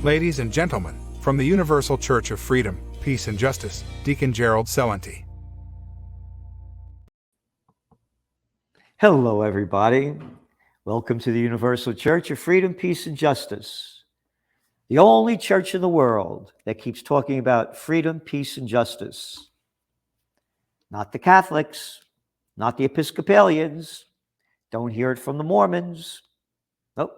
Ladies and gentlemen, from the Universal Church of Freedom, Peace and Justice, Deacon Gerald Celente. Hello, everybody. Welcome to the Universal Church of Freedom, Peace, and Justice, the only church in the world that keeps talking about freedom, peace, and justice. Not the Catholics, not the Episcopalians. Don't hear it from the Mormons. Nope.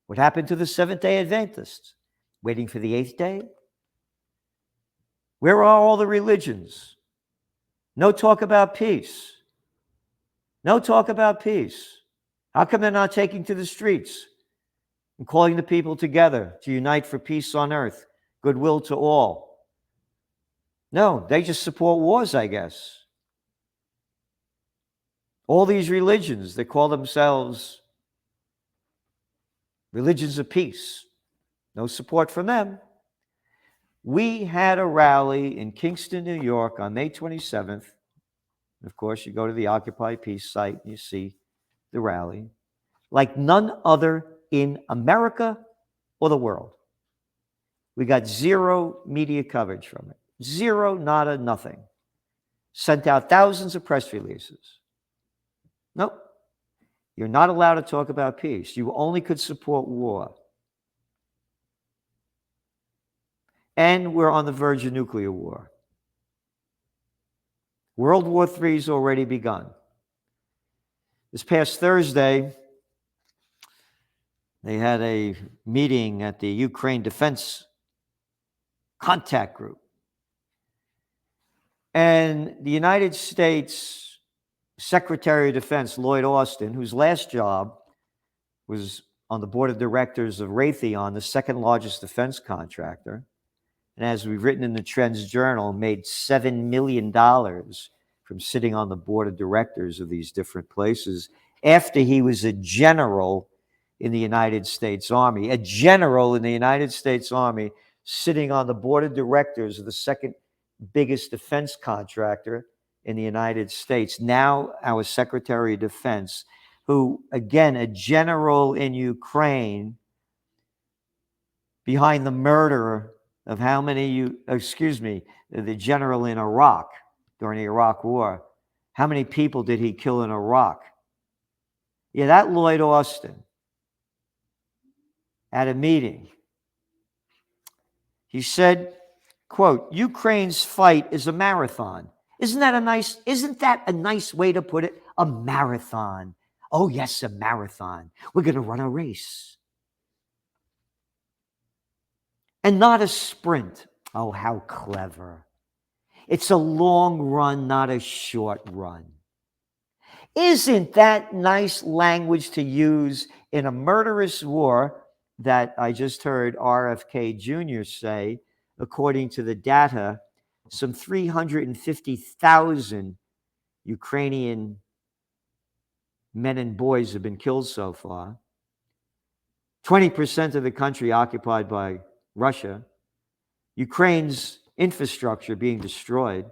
What happened to the Seventh-day Adventists? Waiting for the eighth day? Where are all the religions? No talk about peace. No talk about peace. How come they're not taking to the streets and calling the people together to unite for peace on earth, goodwill to all? No, they just support wars, I guess. All these religions that call themselves religions of peace, no support from them. We had a rally in Kingston, New York on May 27th. Of course, you go to the Occupy Peace site and you see the rally, like none other in America or the world. We got zero media coverage from it. Zero, nada, nothing. Sent out thousands of press releases. Nope. You're not allowed to talk about peace. You only could support war. And we're on the verge of nuclear war. World War III has already begun. This past Thursday, they had a meeting at the Ukraine Defense Contact Group. And the United States Secretary of Defense, Lloyd Austin, whose last job was on the board of directors of Raytheon, the second largest defense contractor, and as we've written in the Trends Journal, made $7 million from sitting on the board of directors of these different places after he was a general in the United States Army. A general in the United States Army sitting on the board of directors of the second biggest defense contractor in the United States. Now our Secretary of Defense, who, again, a general in Ukraine behind the murder of the general in Iraq during the Iraq War. How many people did he kill in Iraq? Yeah, that Lloyd Austin at a meeting. He said, quote, "Ukraine's fight is a marathon." Isn't that a nice way to put it? A marathon. Oh, yes, a marathon. We're going to run a race. And not a sprint. Oh, how clever. It's a long run, not a short run. Isn't that nice language to use in a murderous war that I just heard RFK Jr. say, according to the data, some 350,000 Ukrainian men and boys have been killed so far. 20% of the country occupied by Russia. Ukraine's infrastructure being destroyed.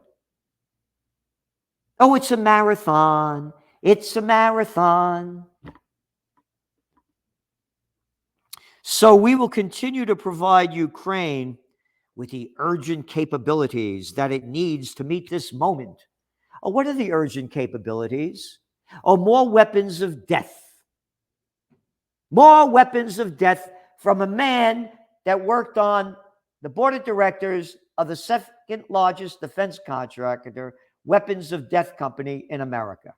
Oh, it's a marathon. It's a marathon. So we will continue to provide Ukraine with the urgent capabilities that it needs to meet this moment. Oh, what are the urgent capabilities? Oh, more weapons of death. More weapons of death from a man that worked on the board of directors of the second largest defense contractor, weapons of death company in America.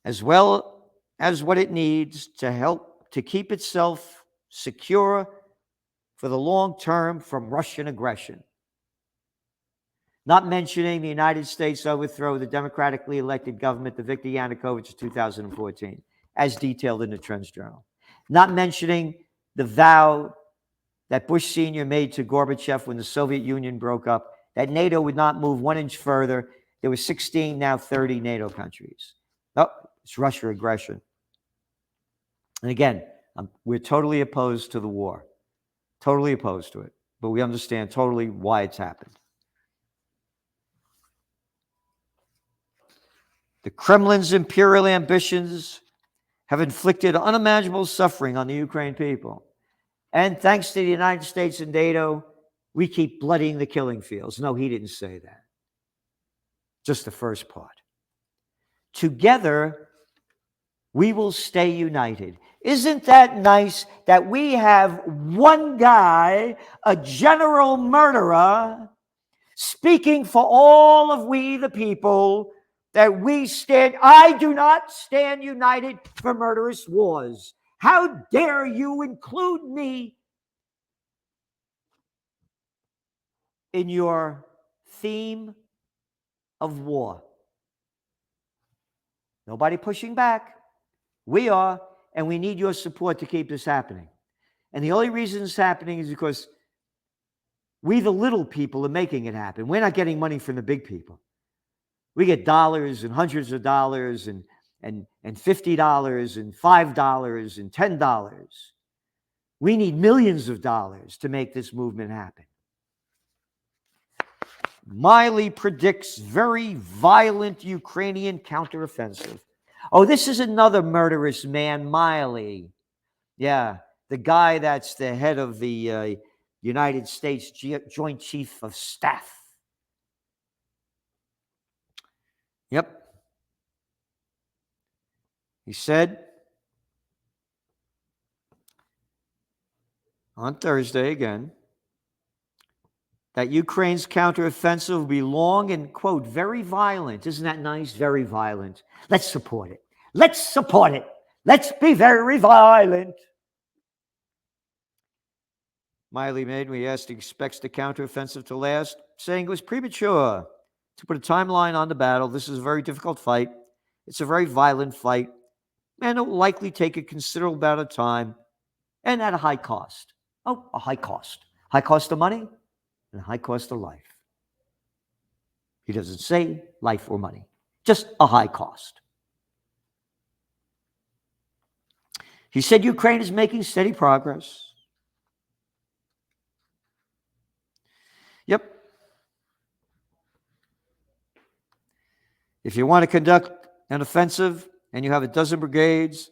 As well as what it needs to help to keep itself secure for the long term from Russian aggression. Not mentioning the United States overthrow of the democratically elected government of Viktor Yanukovych in 2014, as detailed in the Trends Journal. Not mentioning the vow that Bush Sr. made to Gorbachev when the Soviet Union broke up, that NATO would not move 1 inch further. There were 16, now 30 NATO countries. Oh, it's Russia aggression. And again, we're totally opposed to the war. Totally opposed to it. But we understand totally why it's happened. The Kremlin's imperial ambitions have inflicted unimaginable suffering on the Ukraine people. And thanks to the United States and NATO, we keep bloodying the killing fields. No, he didn't say that. Just the first part. Together, we will stay united. Isn't that nice that we have one guy, a general murderer, speaking for all of we the people, that we stand, I do not stand united for murderous wars. How dare you include me in your theme of war? Nobody pushing back. We are, and we need your support to keep this happening. And the only reason it's happening is because we, the little people, are making it happen. We're not getting money from the big people. We get dollars and hundreds of dollars and $50 and $5 and $10. We need millions of dollars to make this movement happen. Miley predicts very violent Ukrainian counteroffensive. Oh, this is another murderous man, Miley. Yeah, the guy that's the head of the United States Joint Chief of Staff. Yep. He said on Thursday again that Ukraine's counteroffensive will be long and, quote, very violent. Isn't that nice? Very violent. Let's support it. Let's support it. Let's be very violent. Miley made when he asked if he expects the counteroffensive to last, saying it was premature to put a timeline on the battle. This is a very difficult fight. It's a very violent fight, and it will likely take a considerable amount of time and at a high cost. Oh, a high cost. High cost of money and a high cost of life. He doesn't say life or money, just a high cost. He said Ukraine is making steady progress. Yep. If you want to conduct an offensive and you have a dozen brigades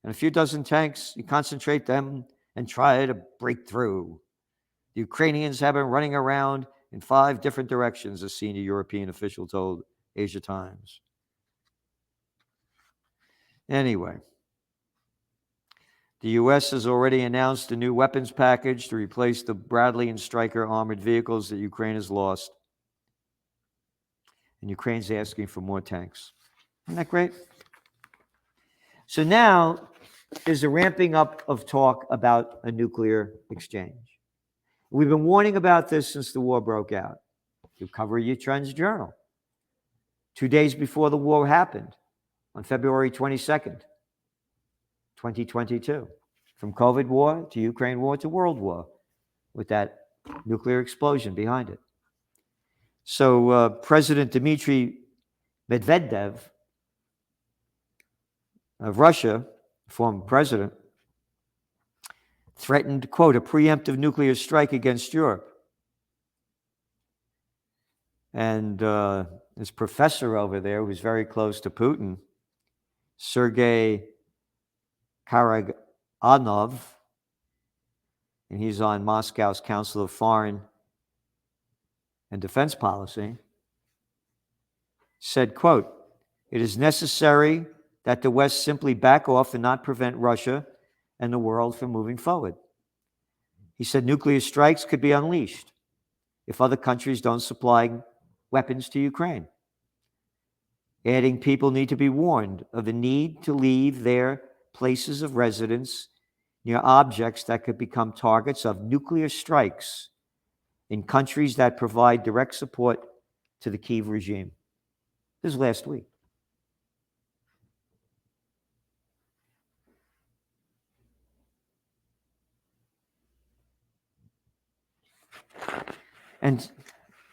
and a few dozen tanks, you concentrate them and try to break through. The Ukrainians have been running around in 5 different directions, a senior European official told Asia Times. Anyway, the U.S. has already announced a new weapons package to replace the Bradley and Stryker armored vehicles that Ukraine has lost. And Ukraine's asking for more tanks. Isn't that great? So now there's a ramping up of talk about a nuclear exchange. We've been warning about this since the war broke out. You cover your Trends Journal. 2 days before the war happened, on February 22nd, 2022, from COVID war to Ukraine war to world war, with that nuclear explosion behind it. So President Dmitry Medvedev of Russia, former president, threatened, quote, a preemptive nuclear strike against Europe. And this professor over there who's very close to Putin, Sergei Karaganov, and he's on Moscow's Council of Foreign and Defense Policy, said, quote, it is necessary that the West simply back off and not prevent Russia and the world from moving forward. He said nuclear strikes could be unleashed if other countries don't supply weapons to Ukraine. Adding, people need to be warned of the need to leave their places of residence near objects that could become targets of nuclear strikes in countries that provide direct support to the Kyiv regime. This is last week. And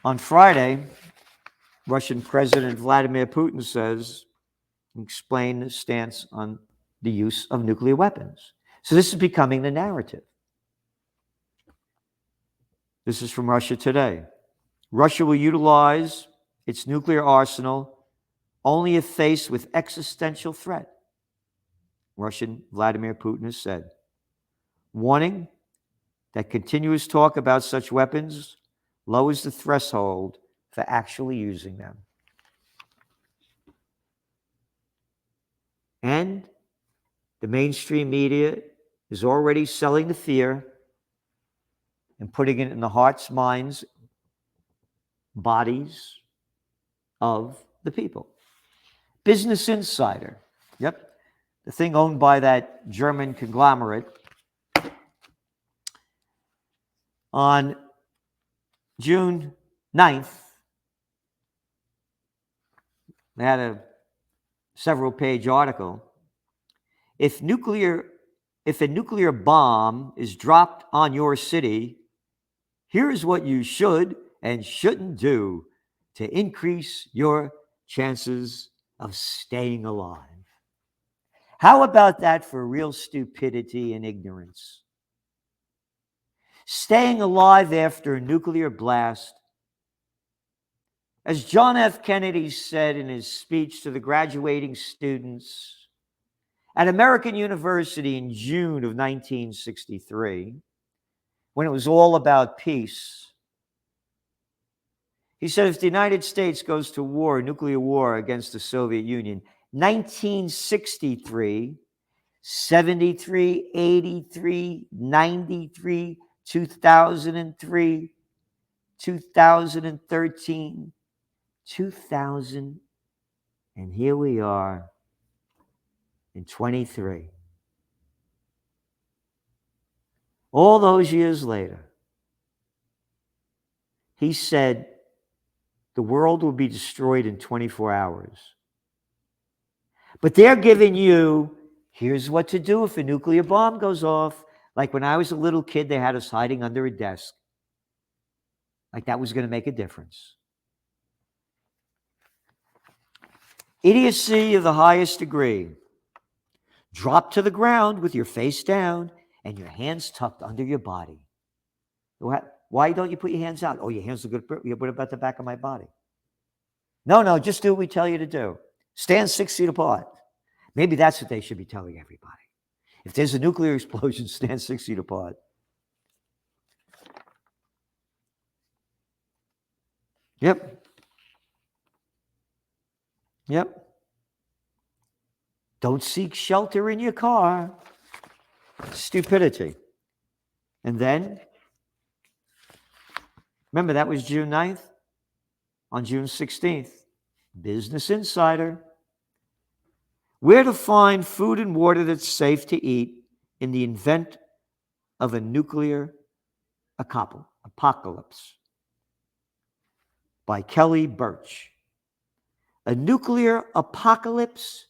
on Friday, Russian President Vladimir Putin explained his stance on the use of nuclear weapons. So this is becoming the narrative. This is from Russia Today. Russia will utilize its nuclear arsenal only if faced with existential threat. Russian Vladimir Putin has said, warning that continuous talk about such weapons lowers the threshold for actually using them. And the mainstream media is already selling the fear and putting it in the hearts, minds, bodies of the people. Business Insider, yep, the thing owned by that German conglomerate, on June 9th, they had a several-page article. If a nuclear bomb is dropped on your city, here's what you should and shouldn't do to increase your chances of staying alive. How about that for real stupidity and ignorance? Staying alive after a nuclear blast. As John F. Kennedy said in his speech to the graduating students at American University in June of 1963, when it was all about peace, he said, if the United States goes to war, nuclear war against the Soviet Union, 1963, 73, 83, 93, 2003, 2013, 2000, and here we are in 23. All those years later, he said the world will be destroyed in 24 hours. But they're giving you, here's what to do if a nuclear bomb goes off. Like when I was a little kid, they had us hiding under a desk. Like that was going to make a difference. Idiocy of the highest degree. Drop to the ground with your face down and your hands tucked under your body. Why don't you put your hands out? Oh, your hands are good. What about the back of my body? No, just do what we tell you to do. Stand 6 feet apart. Maybe that's what they should be telling everybody. If there's a nuclear explosion, stand 6 feet apart. Yep. Don't seek shelter in your car. Stupidity. And then, remember, that was June 9th. On June 16th, Business Insider. Where to find food and water that's safe to eat in the event of a nuclear apocalypse. By Kelly Birch. A nuclear apocalypse,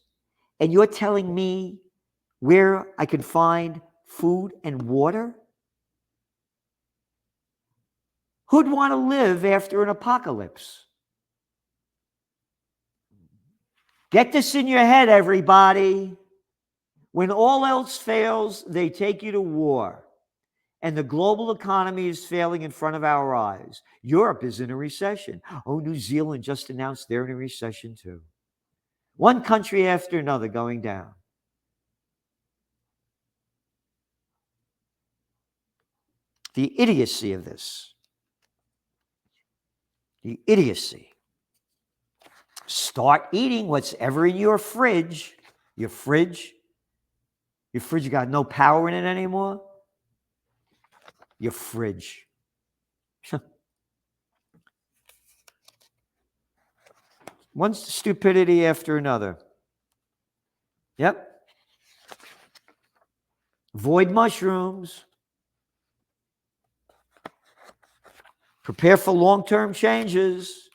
and you're telling me where I can find food and water? Who'd want to live after an apocalypse? Get this in your head, everybody. When all else fails, they take you to war. And the global economy is failing in front of our eyes. Europe is in a recession. Oh, New Zealand just announced they're in a recession too. One country after another going down. The idiocy of this. The idiocy. Start eating what's ever in your fridge. Your fridge got no power in it anymore. Your fridge. One stupidity after another. Yep. Avoid mushrooms. Prepare for long-term changes.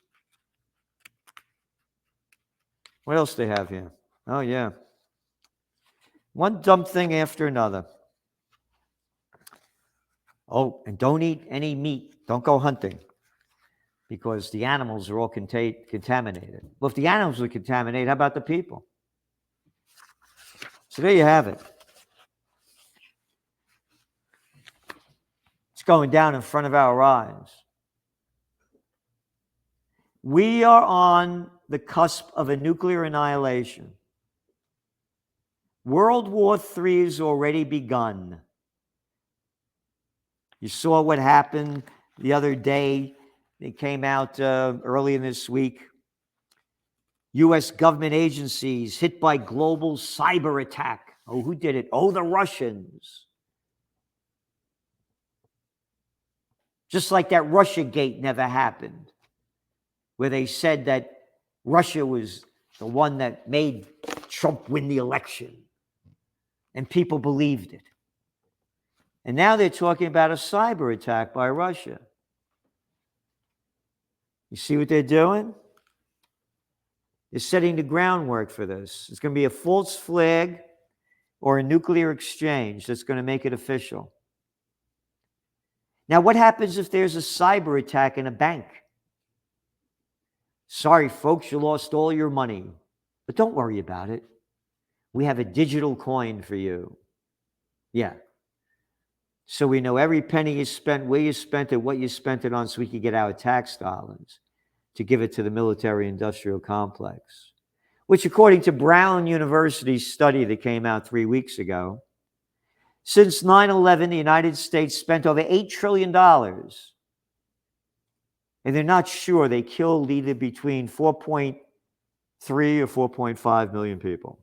What else do they have here? Oh, yeah. One dumb thing after another. Oh, and don't eat any meat. Don't go hunting because the animals are all contaminated. Well, if the animals are contaminated, how about the people? So there you have it. It's going down in front of our eyes. We are on the cusp of a nuclear annihilation. World War III has already begun. You saw what happened the other day. They came out early in this week. U.S. government agencies hit by global cyber attack. Oh, who did it? Oh, the Russians. Just like that Russiagate never happened, where they said that Russia was the one that made Trump win the election. And people believed it. And now they're talking about a cyber attack by Russia. You see what they're doing? They're setting the groundwork for this. It's going to be a false flag or a nuclear exchange that's going to make it official. Now, what happens if there's a cyber attack in a bank? Sorry, folks, you lost all your money. But don't worry about it. We have a digital coin for you. Yeah. So we know every penny you spent, where you spent it, what you spent it on, so we can get our tax dollars to give it to the military-industrial complex, which, according to Brown University's study that came out 3 weeks ago, since 9/11, the United States spent over $8 trillion, and they're not sure they killed either between 4.3 or 4.5 million people.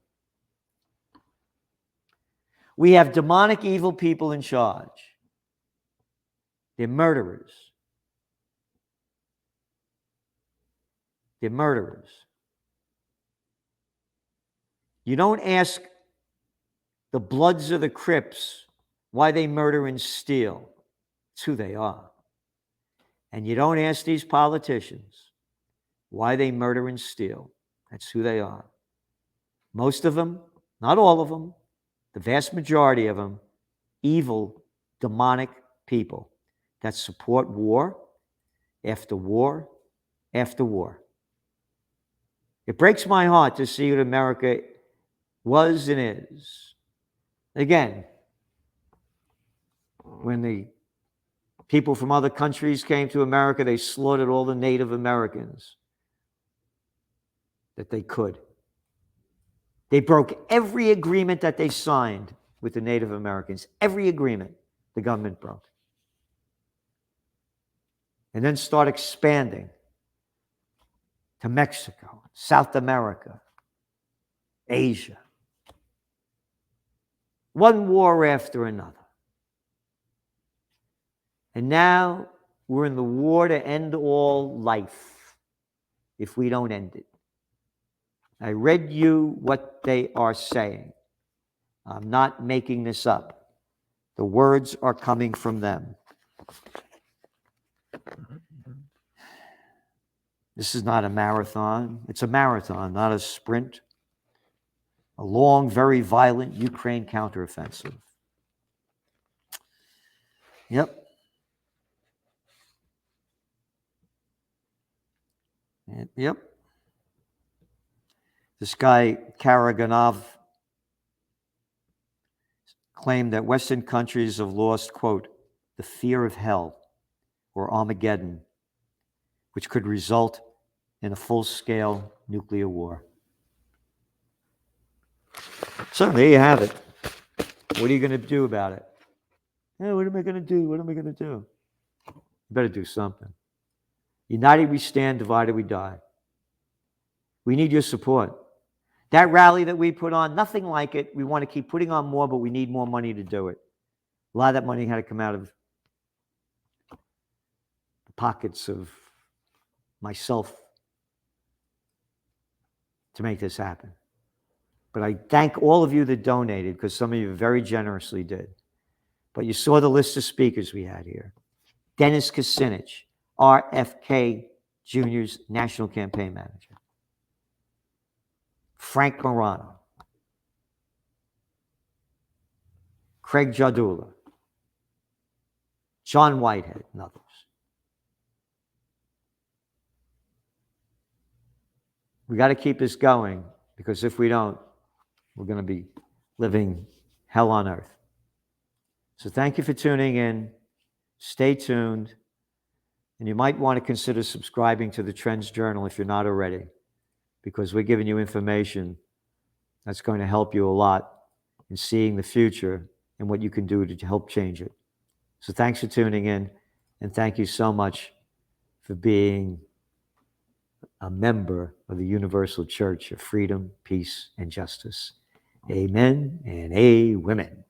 We have demonic, evil people in charge. They're murderers. They're murderers. You don't ask the Bloods or the Crips why they murder and steal. It's who they are. And you don't ask these politicians why they murder and steal. That's who they are. Most of them, not all of them, the vast majority of them, evil, demonic people that support war after war after war. It breaks my heart to see what America was and is. Again, when the people from other countries came to America, they slaughtered all the Native Americans that they could. They broke every agreement that they signed with the Native Americans. Every agreement the government broke. And then start expanding to Mexico, South America, Asia. One war after another. And now we're in the war to end all life if we don't end it. I read you what they are saying. I'm not making this up. The words are coming from them. This is not a marathon. It's a marathon, not a sprint. A long, very violent Ukraine counteroffensive. Yep. Yep. This guy, Karaganov, claimed that Western countries have lost, quote, the fear of hell or Armageddon, which could result in a full-scale nuclear war. So there you have it. What are you going to do about it? Yeah, what am I going to do? What am I going to do? You better do something. United we stand, divided we die. We need your support. That rally that we put on, nothing like it. We want to keep putting on more, but we need more money to do it. A lot of that money had to come out of the pockets of myself to make this happen. But I thank all of you that donated, because some of you very generously did. But you saw the list of speakers we had here. Dennis Kucinich, RFK Jr.'s National Campaign Manager. Frank Morano. Craig Jardula. John Whitehead, and others. We got to keep this going, because if we don't, we're going to be living hell on earth. So thank you for tuning in. Stay tuned. And you might want to consider subscribing to the Trends Journal if you're not already, because we're giving you information that's going to help you a lot and seeing the future and what you can do to help change it. So thanks for tuning in, and thank you so much for being a member of the Universal Church of Freedom, Peace, and Justice. Amen and amen.